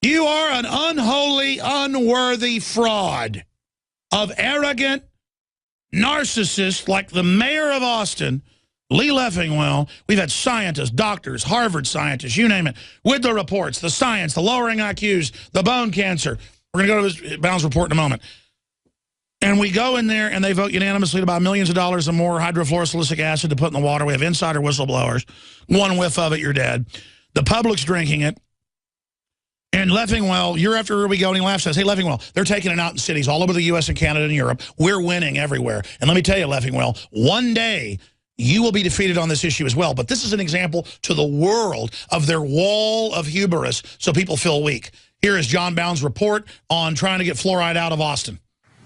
You are an unholy, unworthy fraud of arrogant narcissists like the mayor of Austin, Lee Leffingwell. We've had scientists, doctors, Harvard scientists, you name it, with the reports, the science, the lowering IQs, the bone cancer. We're going to go to his Bounds report in a moment. And we go in there and they vote unanimously to buy millions of dollars and more hydrofluorosilicic acid to put in the water. We have insider whistleblowers. One whiff of it, you're dead. The public's drinking it. And Leffingwell, year after year we go, and he laughs and says, hey, Leffingwell, they're taking it out in cities all over the U.S. and Canada and Europe. We're winning everywhere. And let me tell you, Leffingwell, one day you will be defeated on this issue as well. But this is an example to the world of their wall of hubris so people feel weak. Here is John Bounds' report on trying to get fluoride out of Austin.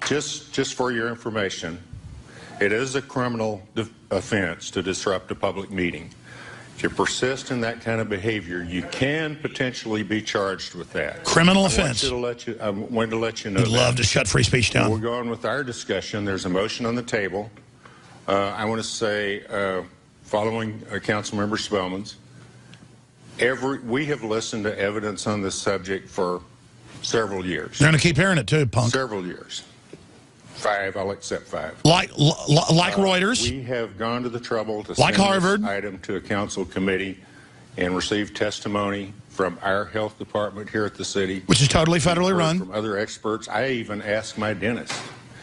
Just for your information, it is a criminal offense to disrupt a public meeting. If you persist in that kind of behavior, you can potentially be charged with that. Criminal offense. I wanted to let you know. We'd love to shut free speech down. We're going with our discussion. There's a motion on the table. I want to say, following Councilmember Spellman's, we have listened to evidence on this subject for several years. They're going to keep hearing it too, punk. Several years. 5, I'll accept 5. Like Reuters. We have gone to the trouble to like send Harvard. this item to a council committee and receive testimony from our health department here at the city. Which is totally federally run. From other experts. I even asked my dentist.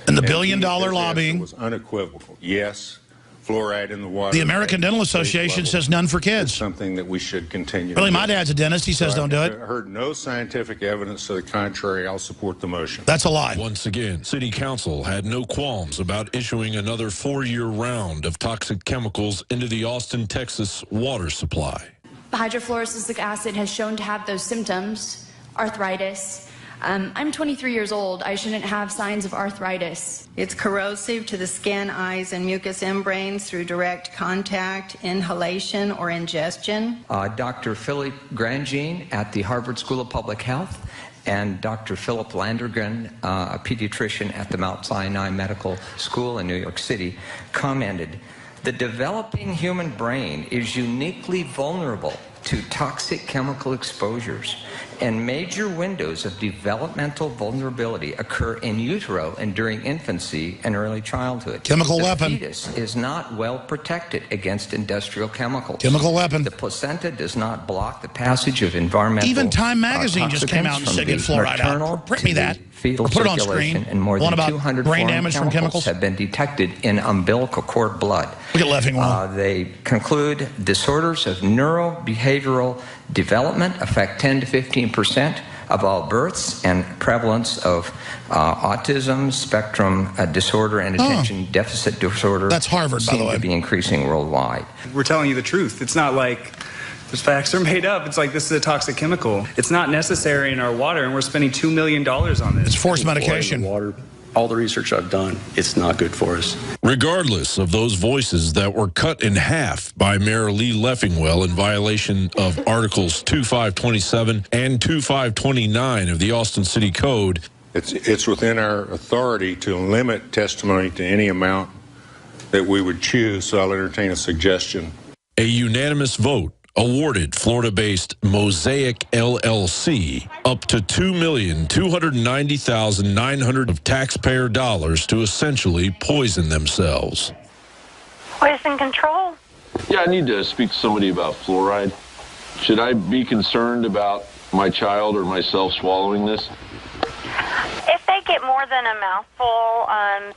And the billion-dollar his lobbying. answer was unequivocal. Yes, fluoride in the water. The American Dental Association says none for kids. It's something that we should continue. Really, my dad's a dentist. He says don't do it. I've heard no scientific evidence to the contrary. I'll support the motion. That's a lie. Once again, City Council had no qualms about issuing another 4-year round of toxic chemicals into the Austin, Texas water supply. Hydrofluorosilicic acid has shown to have those symptoms, arthritis. I'm 23 years old. I shouldn't have signs of arthritis. It's corrosive to the skin, eyes, and mucous membranes through direct contact, inhalation, or ingestion. Dr. Philip Grandjean at the Harvard School of Public Health and Dr. Philip Landergren, a pediatrician at the Mount Sinai Medical School in New York City, commented, "The developing human brain is uniquely vulnerable to toxic chemical exposures, and major windows of developmental vulnerability occur in utero and during infancy and early childhood. Chemical weapon. The fetus is not well protected against industrial chemicals. Chemical weapon. The placenta does not block the passage of environmental Even Time Magazine just came out and said get fluoride out. Print me that. Or put it on screen. And more One than about 200 brain foreign damage from chemicals have been detected in umbilical cord blood. Look at Leffingwell. They conclude disorders of neurobehavioral development affect 10 to 15% of all births, and prevalence of autism spectrum disorder and attention deficit disorder. That's Harvard, by the way. Seem to be increasing worldwide. We're telling you the truth. It's not like those facts are made up. It's like this is a toxic chemical. It's not necessary in our water, and we're spending $2 million on this. It's forced medication. Water. All the research I've done, it's not good for us. Regardless of those voices that were cut in half by Mayor Lee Leffingwell in violation of Articles 2527 and 2529 of the Austin City Code, It's within our authority to limit testimony to any amount that we would choose, so I'll entertain a suggestion. a unanimous vote awarded Florida-based Mosaic LLC up to $2,290,900 of taxpayer dollars to essentially poison themselves. Poison control? Yeah, I need to speak to somebody about fluoride. Should I be concerned about my child or myself swallowing this? If they get more than a mouthful, I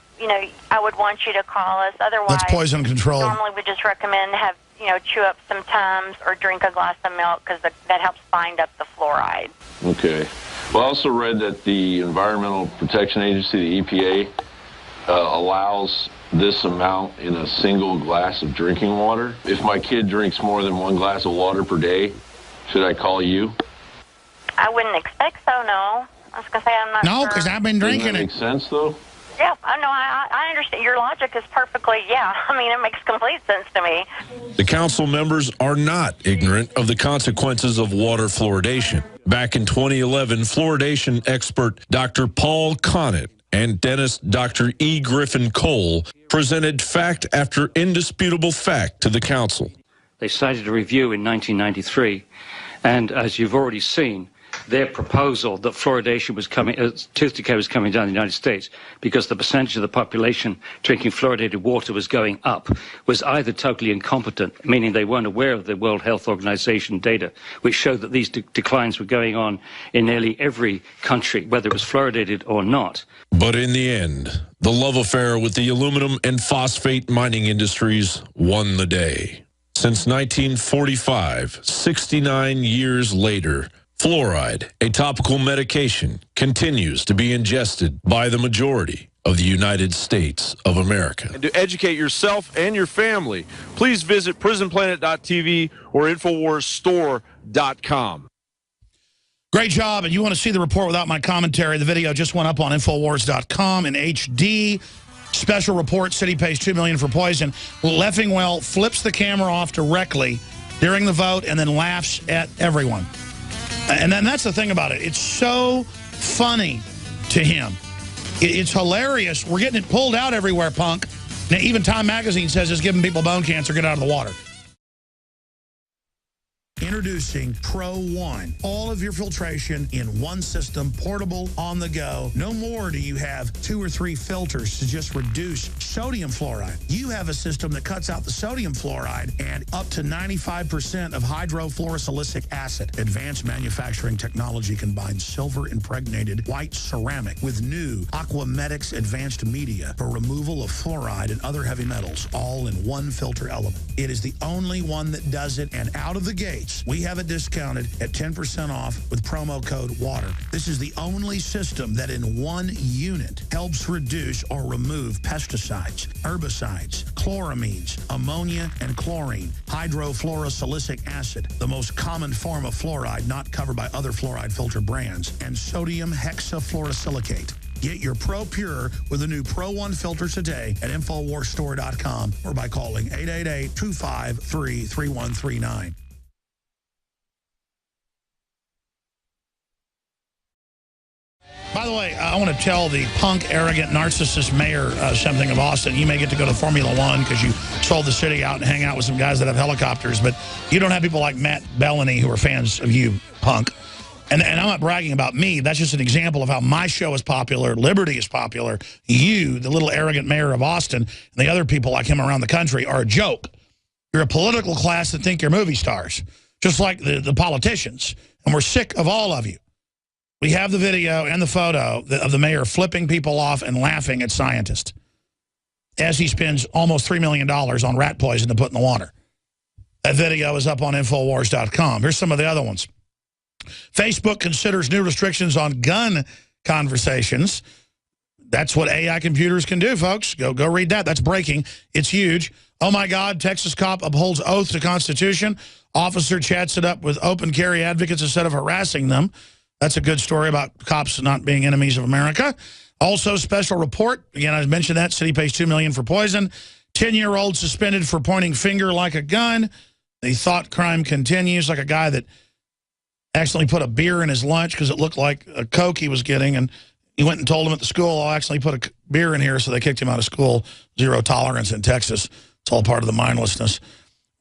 would want you to call us. Otherwise, that's poison control. Normally we just recommend have chew up some Tums or drink a glass of milk because that helps bind up the fluoride. Okay. Well, I also read that the Environmental Protection Agency, the EPA, allows this amount in a single glass of drinking water. If my kid drinks more than 1 glass of water per day, should I call you? I wouldn't expect so, no. I was going to say I'm not No, sure. because I've been drinking Doesn't that make sense, though? Yeah, I understand. Your logic is perfectly, it makes complete sense to me. The council members are not ignorant of the consequences of water fluoridation. Back in 2011, fluoridation expert Dr. Paul Connett and dentist Dr. E. Griffin Cole presented fact after indisputable fact to the council. They cited a review in 1993, and as you've already seen, their proposal that fluoridation was coming, tooth decay was coming down in the United States because the percentage of the population drinking fluoridated water was going up, was either totally incompetent, meaning they weren't aware of the World Health Organization data, which showed that these declines were going on in nearly every country, whether it was fluoridated or not. But in the end, the love affair with the aluminum and phosphate mining industries won the day. Since 1945, 69 years later, fluoride, a topical medication, continues to be ingested by the majority of the United States of America. And to educate yourself and your family, please visit prisonplanet.tv or InfoWarsStore.com. Great job, and you want to see the report without my commentary, the video just went up on InfoWars.com in HD. Special report, city pays $2 million for poison. Leffingwell flips the camera off directly during the vote and then laughs at everyone. And then that's the thing about it. It's so funny to him. It's hilarious. We're getting it pulled out everywhere, punk. Now, even Time Magazine says it's giving people bone cancer. Get out of the water. Introducing Pro One. All of your filtration in one system, portable, on the go. No more do you have 2 or 3 filters to just reduce sodium fluoride. You have a system that cuts out the sodium fluoride and up to 95% of hydrofluorosilicic acid. Advanced manufacturing technology combines silver-impregnated white ceramic with new Aquamedics advanced media for removal of fluoride and other heavy metals, all in one filter element. It is the only one that does it, and out of the gates, we have it discounted at 10% off with promo code WATER. This is the only system that in one unit helps reduce or remove pesticides, herbicides, chloramines, ammonia, and chlorine, hydrofluorosilicic acid, the most common form of fluoride not covered by other fluoride filter brands, and sodium hexafluorosilicate. Get your Pro Pure with the new Pro One filter today at InfoWarsStore.com or by calling 888-253-3139. By the way, I want to tell the punk, arrogant, narcissist mayor something of Austin. You may get to go to Formula One because you sold the city out and hang out with some guys that have helicopters, but you don't have people like Matt Bellany who are fans of you, punk. And I'm not bragging about me. That's just an example of how my show is popular, Liberty is popular. You, the little arrogant mayor of Austin, and the other people like him around the country are a joke. You're a political class that think you're movie stars, just like the politicians. And we're sick of all of you. We have the video and the photo of the mayor flipping people off and laughing at scientists as he spends almost $3 million on rat poison to put in the water. That video is up on Infowars.com. Here's some of the other ones. Facebook considers new restrictions on gun conversations. That's what AI computers can do, folks. Go read that. That's breaking. It's huge. Oh, my God, Texas cop upholds oath to Constitution. Officer chats it up with open carry advocates instead of harassing them. That's a good story about cops not being enemies of America. Also, special report. Again, I mentioned that. City pays $2 million for poison. 10-year-old suspended for pointing finger like a gun. The thought crime continues, like a guy that accidentally put a beer in his lunch because it looked like a Coke he was getting. And he went and told him at the school, I'll actually put a beer in here. So they kicked him out of school. Zero tolerance in Texas. It's all part of the mindlessness.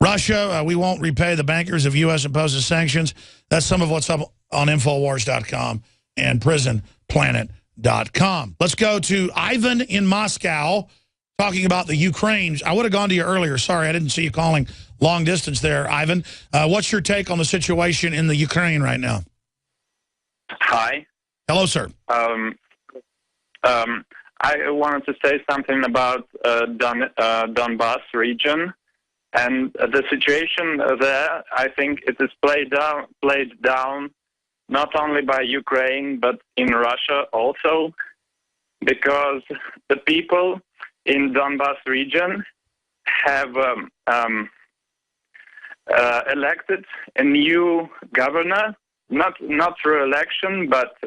Russia, we won't repay the bankers if U.S. imposes sanctions. That's some of what's up on Infowars.com and PrisonPlanet.com. Let's go to Ivan in Moscow talking about the Ukraine. I would have gone to you earlier. Sorry, I didn't see you calling long distance there, Ivan. What's your take on the situation in the Ukraine right now? Hi. Hello, sir. I wanted to say something about Donbas region. And the situation there, I think it is played down not only by Ukraine, but in Russia also, because the people in Donbas region have elected a new governor, not through election, but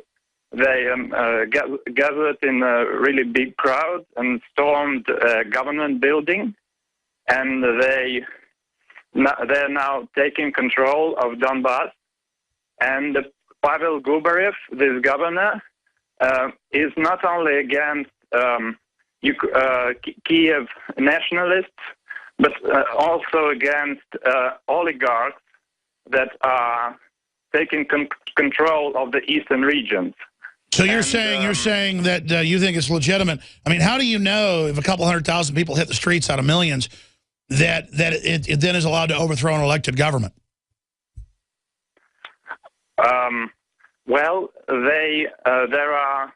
they gathered in a really big crowd and stormed a government building. And they're now taking control of Donbas. And Pavel Gubarev, this governor, is not only against Kiev nationalists, but also against oligarchs that are taking control of the eastern regions. So you're saying that you think it's legitimate. I mean, how do you know if a couple 100,000 people hit the streets out of millions that it then is allowed to overthrow an elected government? Well, there are.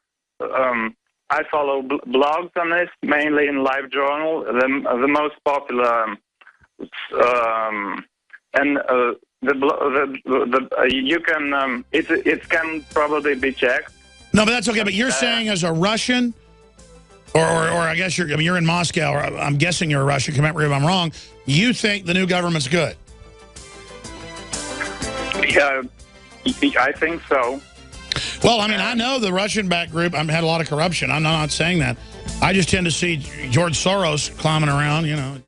I follow blogs on this, mainly in LiveJournal. The most popular, you can it can probably be checked. No, but that's okay. But you're saying as a Russian, or I guess you're in Moscow, or I'm guessing you're a Russian. Correct me if I'm wrong. You think the new government's good? Yeah, I think so. Well, I mean, I know the Russian-backed group had a lot of corruption. I'm not saying that. I just tend to see George Soros climbing around, you know.